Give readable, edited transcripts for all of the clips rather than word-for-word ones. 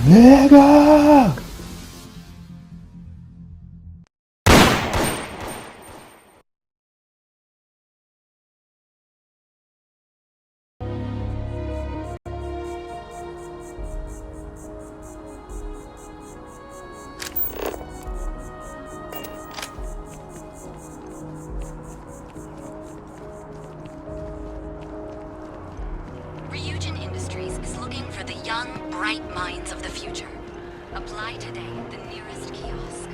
Nigga! Ryujin Industries is looking for the young, bright minds of the future. Apply today at the nearest kiosk.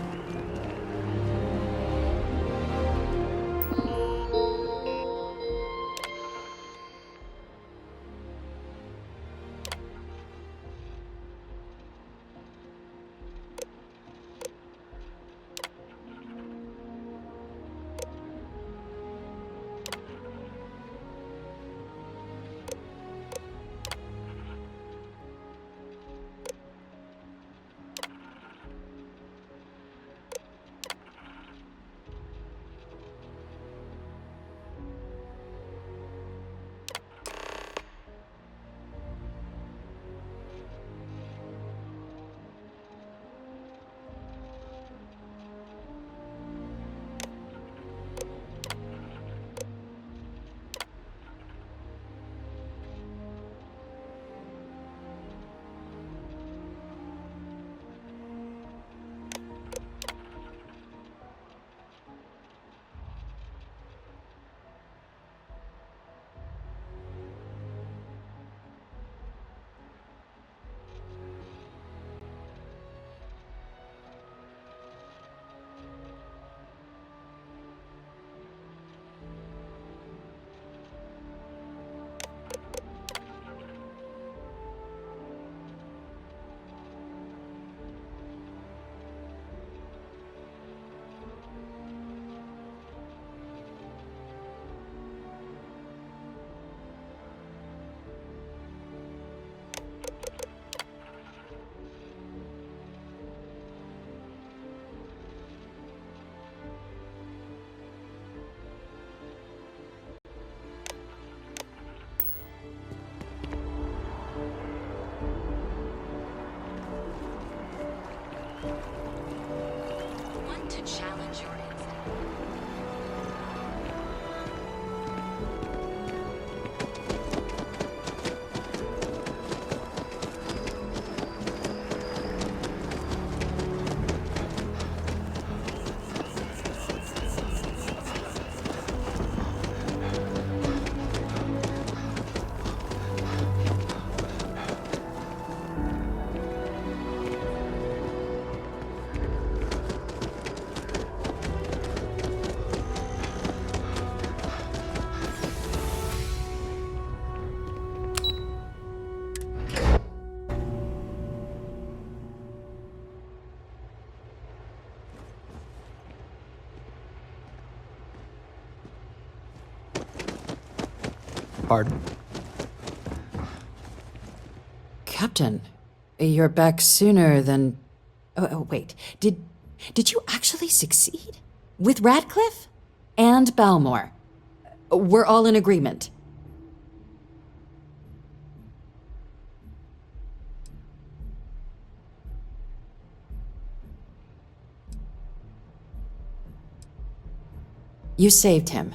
Want to challenge your instinct? Pardon? Captain, you're back sooner than... Oh, wait. Did you actually succeed? With Radcliffe? And Balmore? We're all in agreement. You saved him.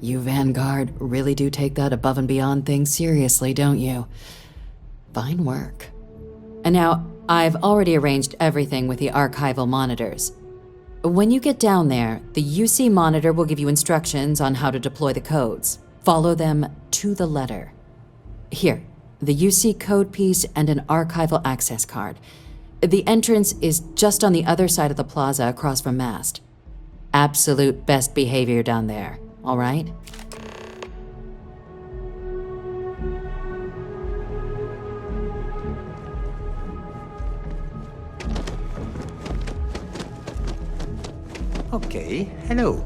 You Vanguard really do take that above and beyond thing seriously, don't you? Fine work. And now, I've already arranged everything with the archival monitors. When you get down there, the UC monitor will give you instructions on how to deploy the codes. Follow them to the letter. Here, the UC code piece and an archival access card. The entrance is just on the other side of the plaza across from Mast. Absolute best behavior down there, all right? Okay, hello.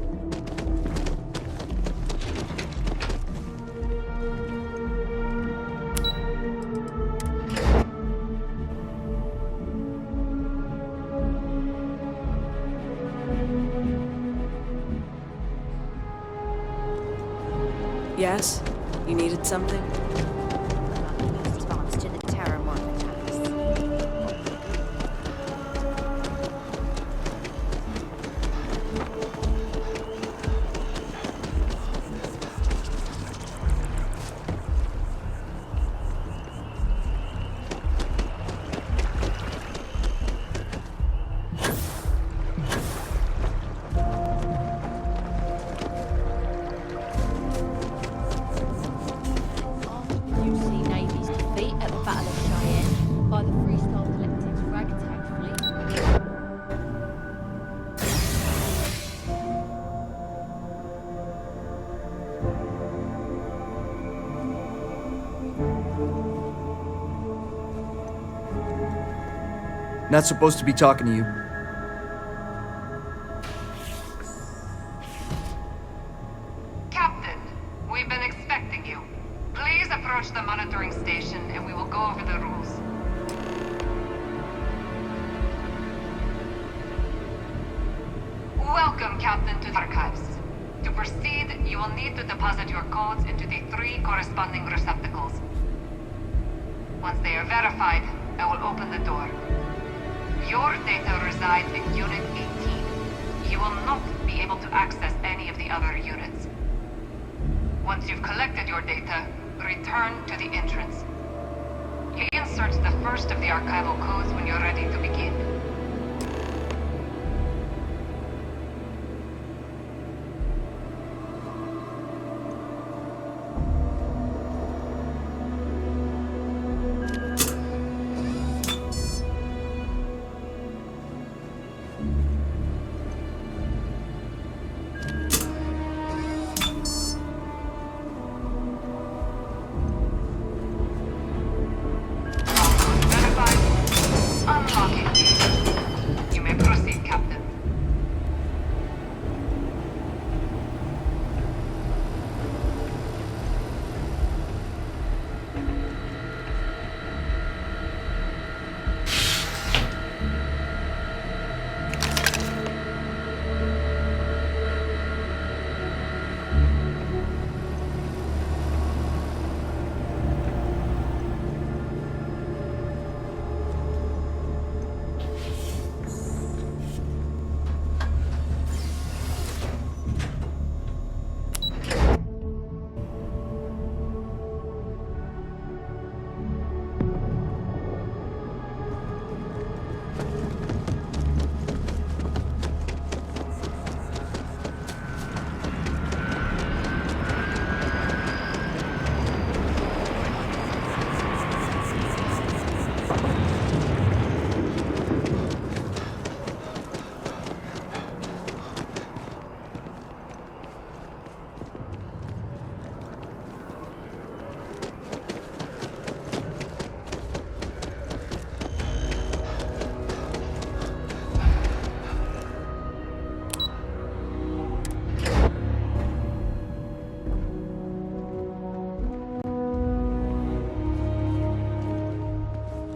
Yes? You needed something? Response to the terror morph attacks. Not supposed to be talking to you. Captain, we've been expecting you. Please approach the monitoring station and we will go over the rules. Welcome, Captain, to the archives. To proceed, you will need to deposit your codes into the 3 corresponding receptacles. Once they are verified, I will open the door. Your data resides in Unit 18. You will not be able to access any of the other units. Once you've collected your data, return to the entrance. You insert the first of the archival codes when you're ready to begin. Unlocking. You may proceed, Captain.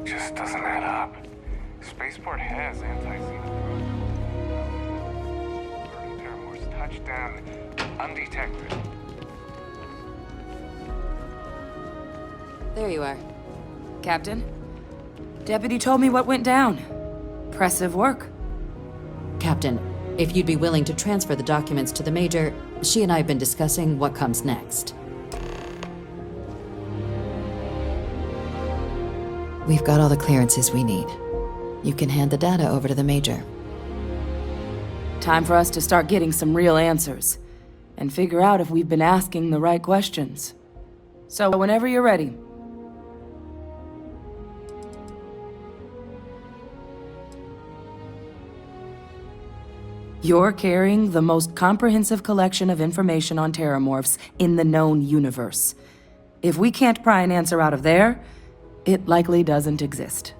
Just doesn't add up. Spaceport has anti-xenophobe. Terramor's touchdown undetected. There you are. Captain, Deputy told me what went down. Impressive work. Captain, if you'd be willing to transfer the documents to the Major, she and I have been discussing what comes next. We've got all the clearances we need. You can hand the data over to the Major. Time for us to start getting some real answers and figure out if we've been asking the right questions. So whenever you're ready. You're carrying the most comprehensive collection of information on terramorphs in the known universe. If we can't pry an answer out of there, it likely doesn't exist.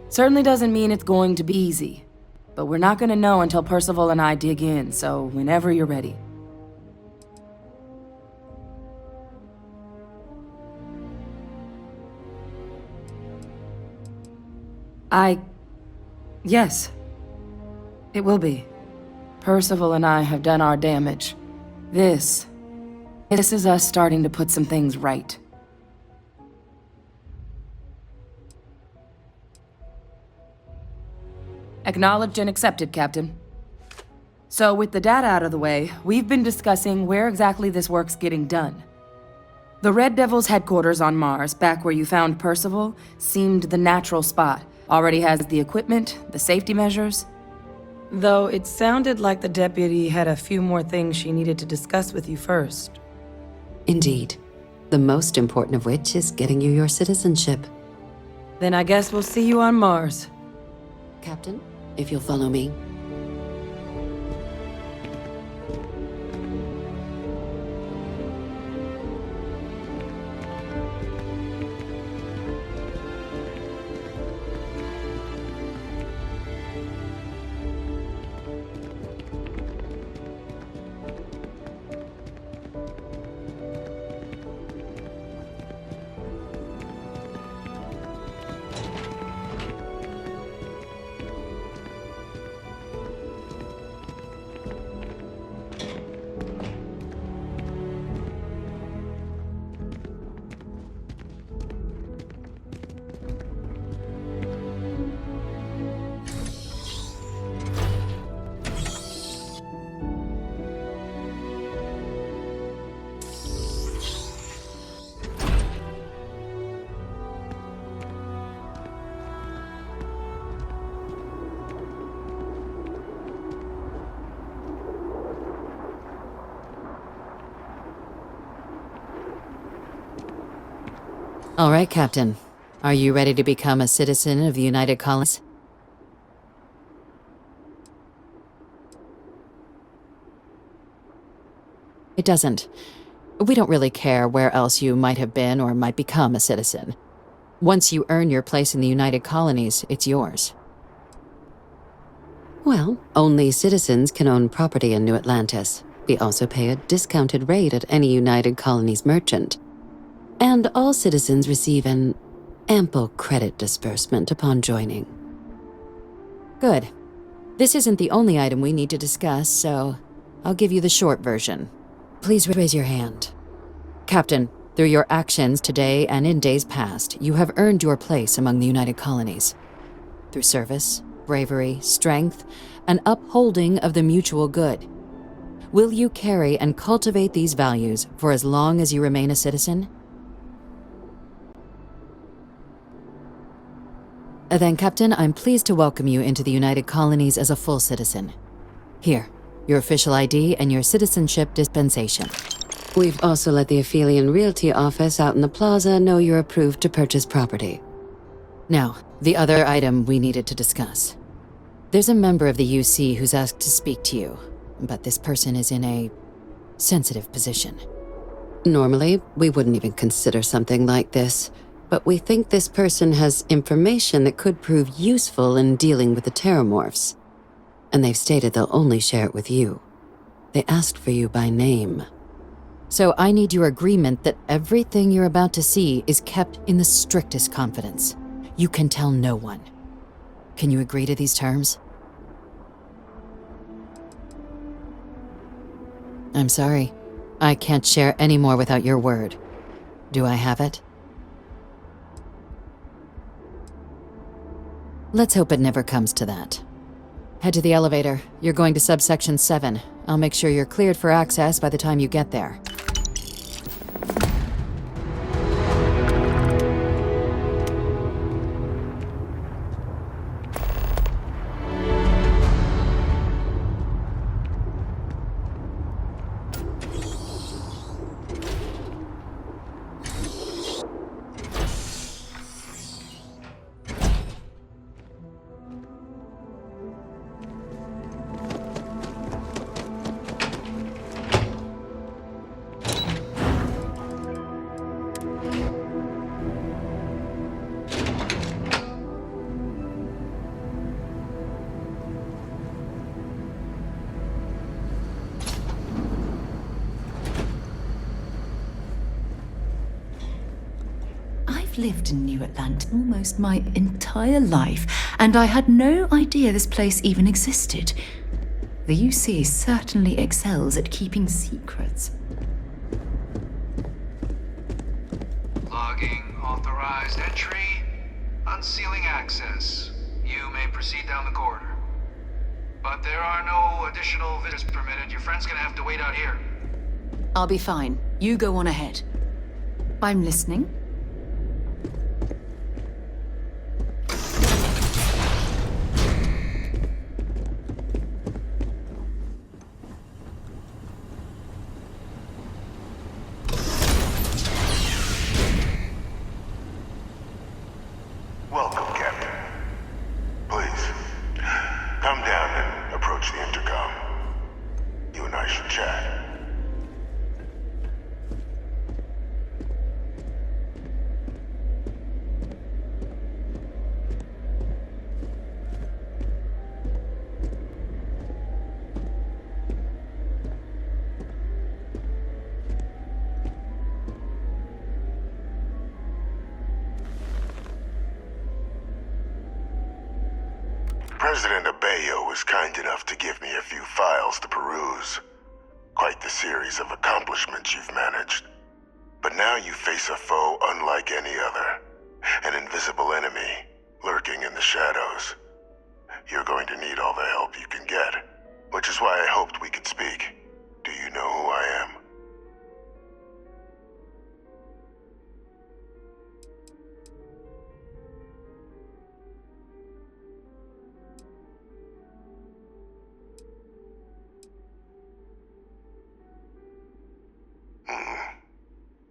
Certainly doesn't mean it's going to be easy, but we're not going to know until Percival and I dig in, so whenever you're ready. Yes. It will be. Percival and I have done our damage. This is us starting to put some things right. Acknowledged and accepted, Captain. So with the data out of the way, we've been discussing where exactly this work's getting done. The Red Devil's headquarters on Mars, back where you found Percival, seemed the natural spot. Already has the equipment, the safety measures. Though it sounded like the deputy had a few more things she needed to discuss with you first. Indeed. The most important of which is getting you your citizenship. Then I guess we'll see you on Mars. Captain, if you'll follow me. All right, Captain. Are you ready to become a citizen of the United Colonies? It doesn't. We don't really care where else you might have been or might become a citizen. Once you earn your place in the United Colonies, it's yours. Well, only citizens can own property in New Atlantis. We also pay a discounted rate at any United Colonies merchant. And all citizens receive an ample credit disbursement upon joining. Good. This isn't the only item we need to discuss, so I'll give you the short version. Please raise your hand. Captain, through your actions today and in days past, you have earned your place among the United Colonies. Through service, bravery, strength, and upholding of the mutual good. Will you carry and cultivate these values for as long as you remain a citizen? Then, Captain, I'm pleased to welcome you into the United Colonies as a full citizen. Here, your official ID and your citizenship dispensation. We've also let the Aphelion Realty office out in the plaza know you're approved to purchase property. Now, the other item we needed to discuss. There's a member of the UC who's asked to speak to you, but this person is in a sensitive position. Normally, we wouldn't even consider something like this, but we think this person has information that could prove useful in dealing with the Terramorphs. And they've stated they'll only share it with you. They asked for you by name. So I need your agreement that everything you're about to see is kept in the strictest confidence. You can tell no one. Can you agree to these terms? I'm sorry. I can't share any more without your word. Do I have it? Let's hope it never comes to that. Head to the elevator. You're going to subsection 7. I'll make sure you're cleared for access by the time you get there. Lived in New Atlantis almost my entire life, and I had no idea this place even existed. The UC certainly excels at keeping secrets. Logging authorized entry, unsealing access. You may proceed down the corridor. But there are no additional visitors permitted. Your friend's gonna have to wait out here. I'll be fine. You go on ahead. I'm listening. Welcome, Captain. Please, come down and approach the intercom. You and I should chat. President Abeyo was kind enough to give me a few files to peruse. Quite the series of accomplishments you've managed. But now you face a foe unlike any other. An invisible enemy, lurking in the shadows. You're going to need all the help you can get, which is why I hoped we could speak. Do you know who I am?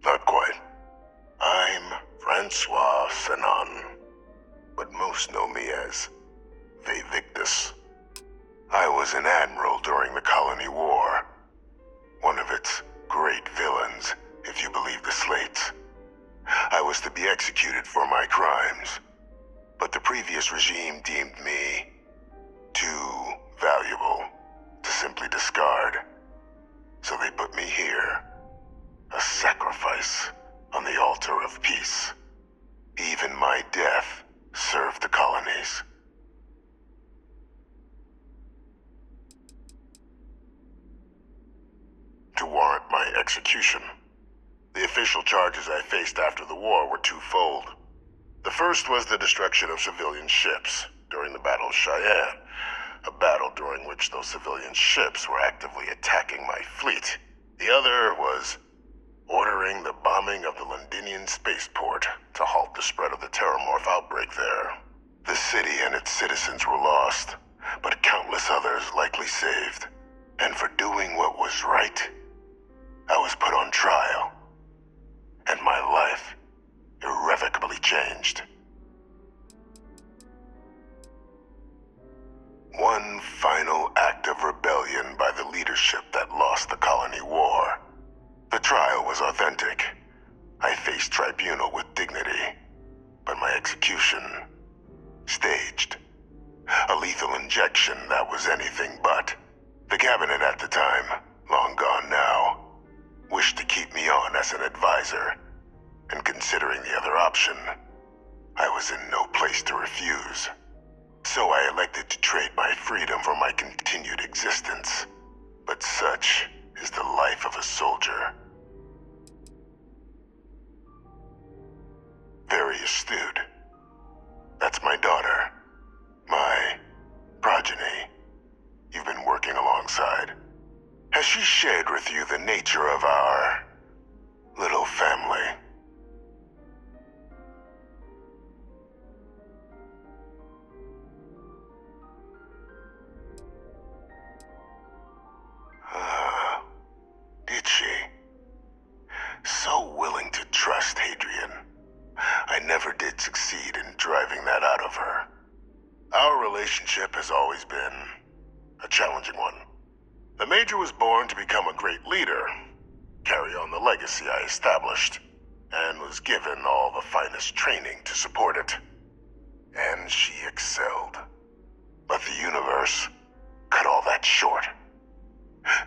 Not quite. I'm boss, Anon. But most know me as Victus. I was an admiral during the Colony War. One of its great villains, if you believe the slates. I was to be executed for my crimes, but the previous regime deemed me too valuable to simply discard. So they put me here, a sacrifice on the altar of peace. Even my death served the colonies. To warrant my execution, the official charges I faced after the war were twofold. The first was the destruction of civilian ships during the Battle of Cheyenne, a battle during which those civilian ships were actively attacking my fleet. The other was ordering the bombing of the Londinian spaceport to halt the spread of the Terramorph outbreak there. The city and its citizens were lost, but countless others likely saved. And for doing what was right, I was put on trial, and my life irrevocably changed. One final act of rebellion by the leadership that lost the Colony War. The trial was authentic. I faced tribunal with dignity, but my execution, staged. A lethal injection that was anything but. The cabinet at the time, long gone now, wished to keep me on as an advisor, and considering the other option, I was in no place to refuse. So I elected to trade my freedom for my continued existence. But such is the life of a soldier. Very astute. That's my daughter. My progeny. You've been working alongside. Has she shared with you the nature of our little family? Did she? So willing to trust Hadrian. I never did succeed in driving that out of her. Our relationship has always been a challenging one. The Major was born to become a great leader, carry on the legacy I established, and was given all the finest training to support it. And she excelled. But the universe cut all that short.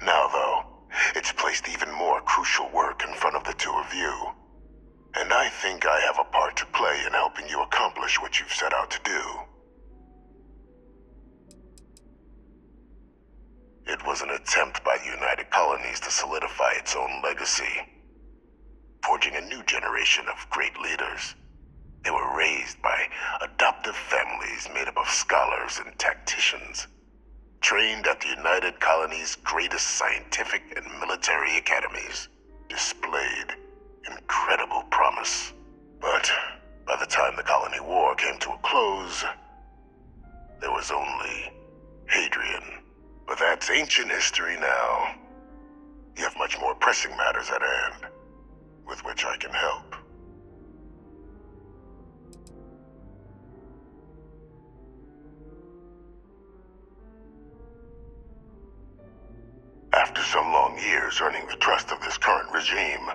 Now, though, it's placed even more crucial work in front of the two of you. And I think I have a part to play in helping you accomplish what you've set out to do. It was an attempt by the United Colonies to solidify its own legacy, forging a new generation of great leaders. They were raised by adoptive families made up of scholars and tacticians, trained at the United Colonies' greatest scientific and military academies, displayed incredible promise. But by the time the Colony War came to a close, there was only Hadrian. But that's ancient history now. You have much more pressing matters at hand, with which I can help. After some long years earning the trust of this current regime,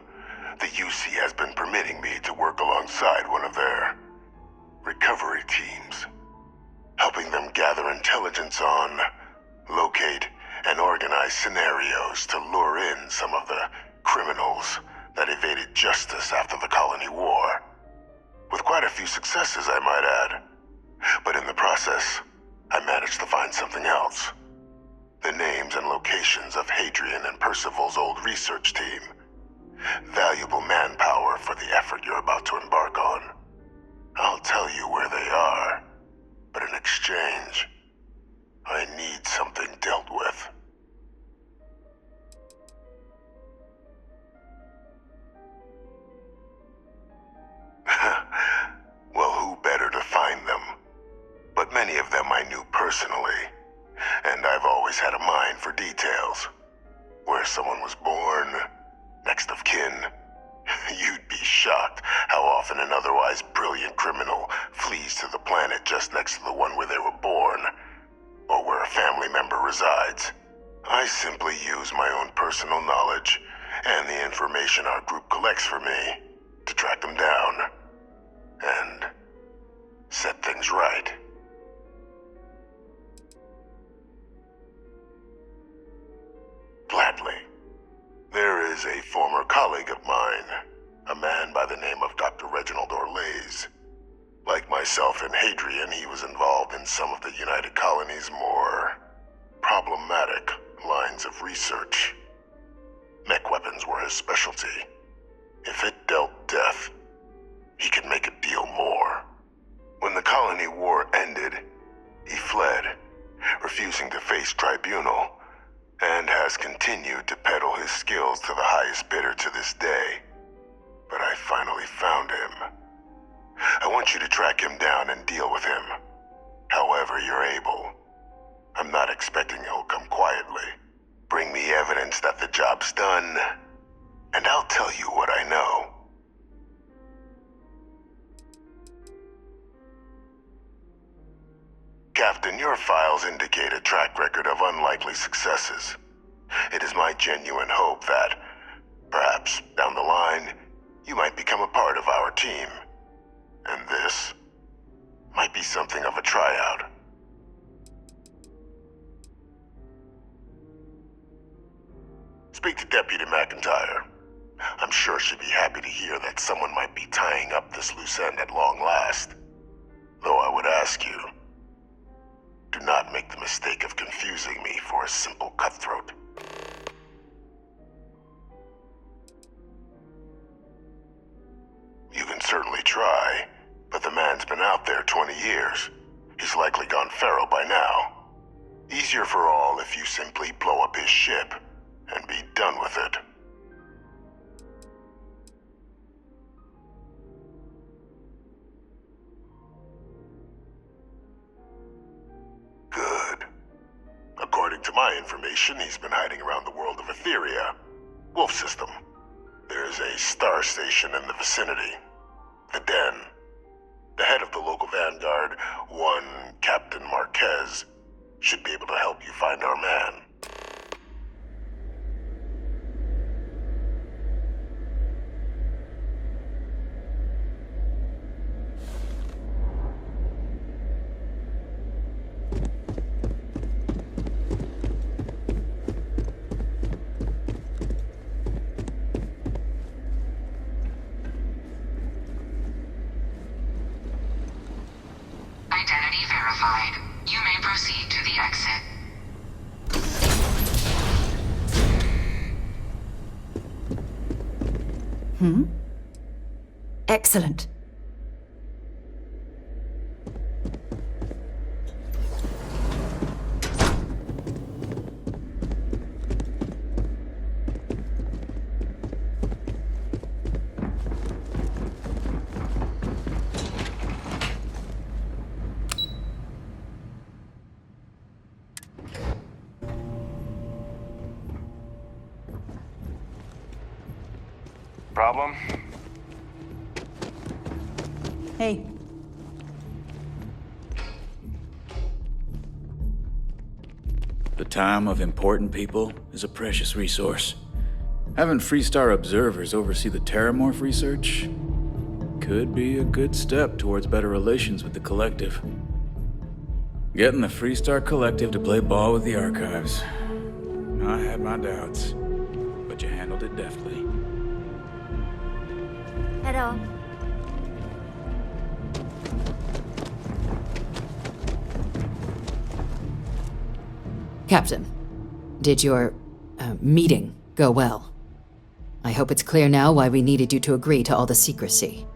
the UC has been permitting me to work alongside one of their recovery teams, helping them gather intelligence on, locate, and organize scenarios to lure in some of the criminals that evaded justice after the Colony War. With quite a few successes, I might add. But in the process, I managed to find something else. The names and locations of Hadrian and Percival's old research team. Valuable manpower for the effort you're about to embark on. I'll tell you where they are, but in exchange, I need something dealt with. Well, who better to find them? But many of them I knew personally, and I've always had a mind for details. Where someone was born, next of kin. You'd be shocked how often often an otherwise brilliant criminal flees to the planet just next to the one where they were born, or where a family member resides. I simply use my own personal knowledge and the information our group collects for me to track them down and set things right. Gladly. There is a former colleague of mine, a man by the name of Dr. Reginald Orlaise. Like myself and Hadrian, he was involved in some of the United Colony's more problematic lines of research. Mech weapons were his specialty. If it dealt death, he could make a deal more. When the colony war ended, he fled, refusing to face tribunal, and has continued to peddle his skills to the highest bidder to this day. But I finally found him. I want you to track him down and deal with him, however you're able. I'm not expecting he'll come quietly. Bring me evidence that the job's done, and I'll tell you what I know. Captain, your files indicate a track record of unlikely successes. It is my genuine hope that, perhaps down the line, you might become a part of our team. And this might be something of a tryout. Speak to Deputy McIntyre. I'm sure she'd be happy to hear that someone might be tying up this loose end at long last. Though I would ask you, do not make the mistake of confusing me for a simple cutthroat. You can certainly try, but the man's been out there 20 years. He's likely gone feral by now. Easier for all if you simply blow up his ship and be done with it. Good. According to my information, he's been hiding around the world of Etheria, Wolf System. There's a star station in the vicinity, the Den. The head of the local vanguard, one Captain Marquez, should be able to help you find our man. Identity verified. You may proceed to the exit. Excellent. Problem? Hey. The time of important people is a precious resource. Having Freestar observers oversee the Terramorph research could be a good step towards better relations with the Collective. Getting the Freestar Collective to play ball with the Archives. I had my doubts, but you handled it deftly. Hello. Captain, did your meeting go well? I hope it's clear now why we needed you to agree to all the secrecy.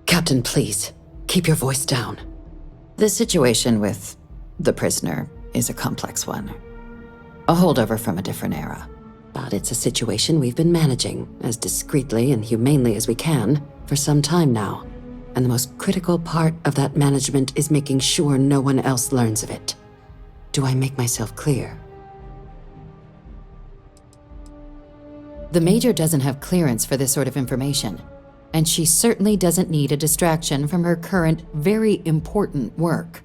Captain, please, keep your voice down. The situation with the prisoner is a complex one. A holdover from a different era. But it's a situation we've been managing as discreetly and humanely as we can for some time now. And the most critical part of that management is making sure no one else learns of it. Do I make myself clear? The Major doesn't have clearance for this sort of information, and she certainly doesn't need a distraction from her current, very important work.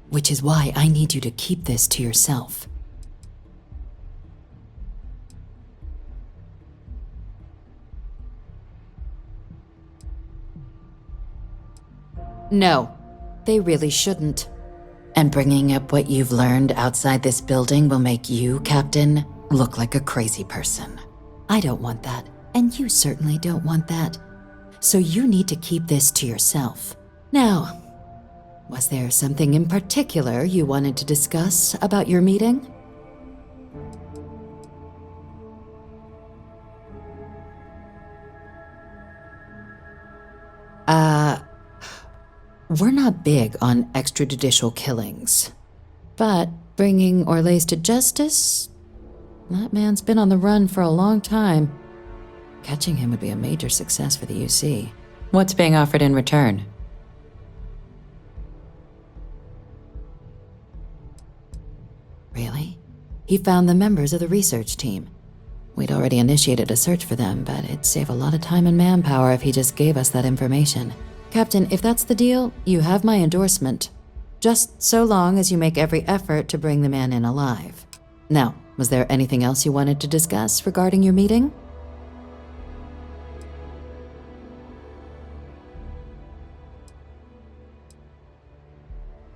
Which is why I need you to keep this to yourself. No, they really shouldn't. And bringing up what you've learned outside this building will make you, Captain, look like a crazy person. I don't want that, and you certainly don't want that. So you need to keep this to yourself. Now, was there something in particular you wanted to discuss about your meeting? We're not big on extrajudicial killings. But bringing Orlace to justice? That man's been on the run for a long time. Catching him would be a major success for the UC. What's being offered in return? Really? He found the members of the research team. We'd already initiated a search for them, but it'd save a lot of time and manpower if he just gave us that information. Captain, if that's the deal, you have my endorsement. Just so long as you make every effort to bring the man in alive. Now, was there anything else you wanted to discuss regarding your meeting?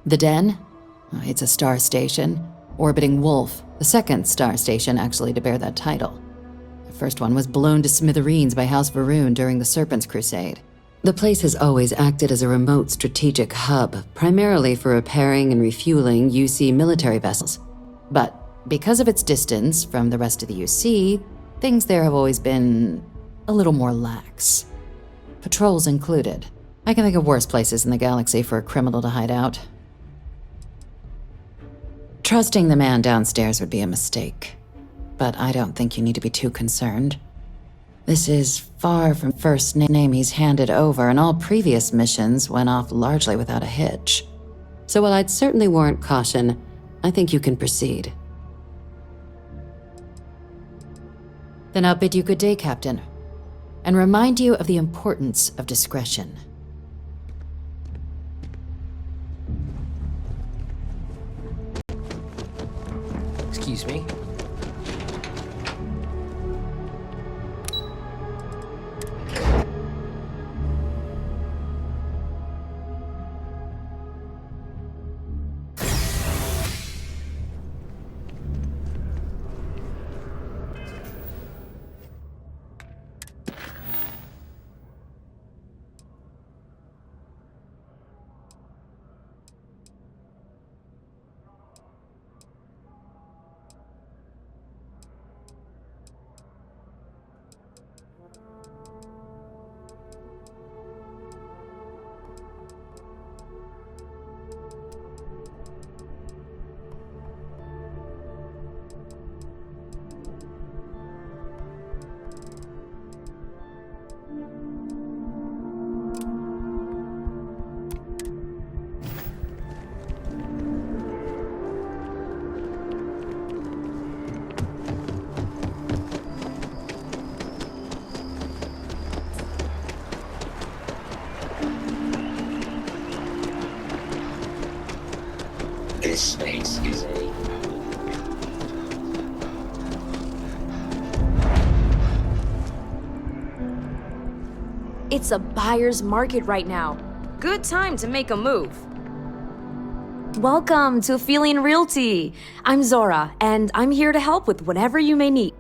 The Den? It's a star station. Orbiting Wolf, the second star station actually to bear that title. The first one was blown to smithereens by House Varun during the Serpent's Crusade. The place has always acted as a remote strategic hub, primarily for repairing and refueling UC military vessels. But because of its distance from the rest of the UC, things there have always been a little more lax. Patrols included. I can think of worse places in the galaxy for a criminal to hide out. Trusting the man downstairs would be a mistake, but I don't think you need to be too concerned. This is far from first name he's handed over, and all previous missions went off largely without a hitch. So while I'd certainly warrant caution, I think you can proceed. Then I'll bid you good day, Captain, and remind you of the importance of discretion. Excuse me. This space is a... It's a buyer's market right now. Good time to make a move. Welcome to Feeling Realty. I'm Zora, and I'm here to help with whatever you may need.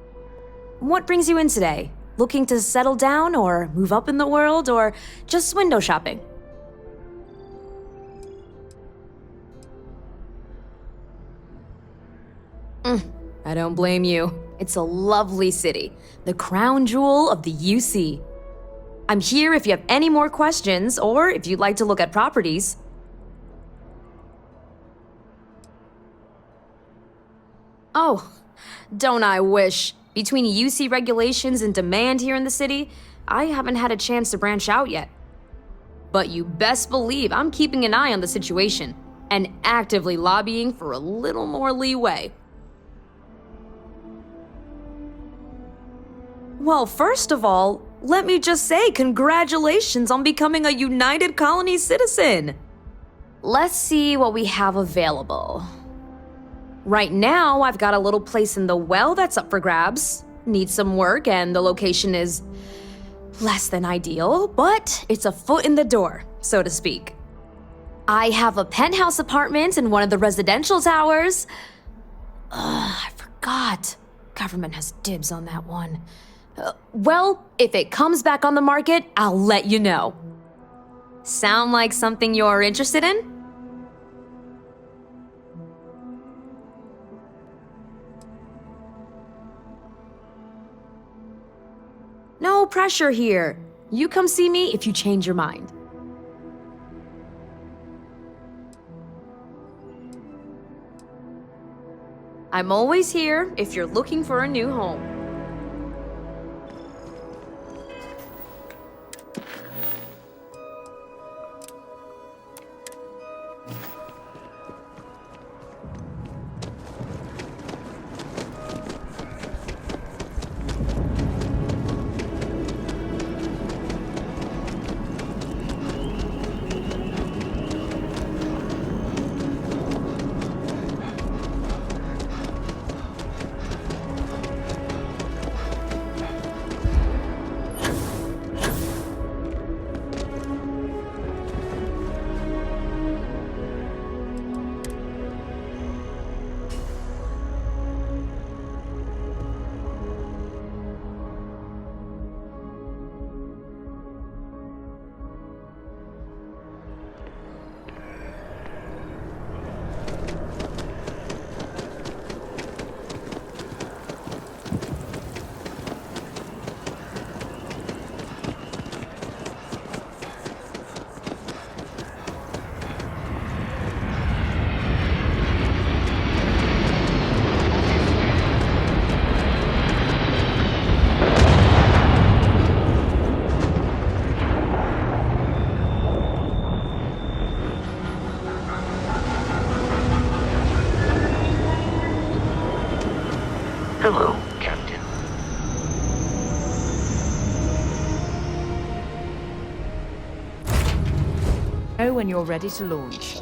What brings you in today? Looking to settle down or move up in the world or just window shopping? I don't blame you. It's a lovely city, the crown jewel of the UC. I'm here if you have any more questions or if you'd like to look at properties. Oh, don't I wish. Between UC regulations and demand here in the city, I haven't had a chance to branch out yet. But you best believe I'm keeping an eye on the situation and actively lobbying for a little more leeway. Well, first of all, let me just say congratulations on becoming a United Colony citizen. Let's see what we have available. Right now, I've got a little place in the well that's up for grabs. Needs some work, and the location is less than ideal, but it's a foot in the door, so to speak. I have a penthouse apartment in one of the residential towers. I forgot. Government has dibs on that one. Well, if it comes back on the market, I'll let you know. Sound like something you're interested in? No pressure here. You come see me if you change your mind. I'm always here if you're looking for a new home. Hello, Captain. Know when you're ready to launch.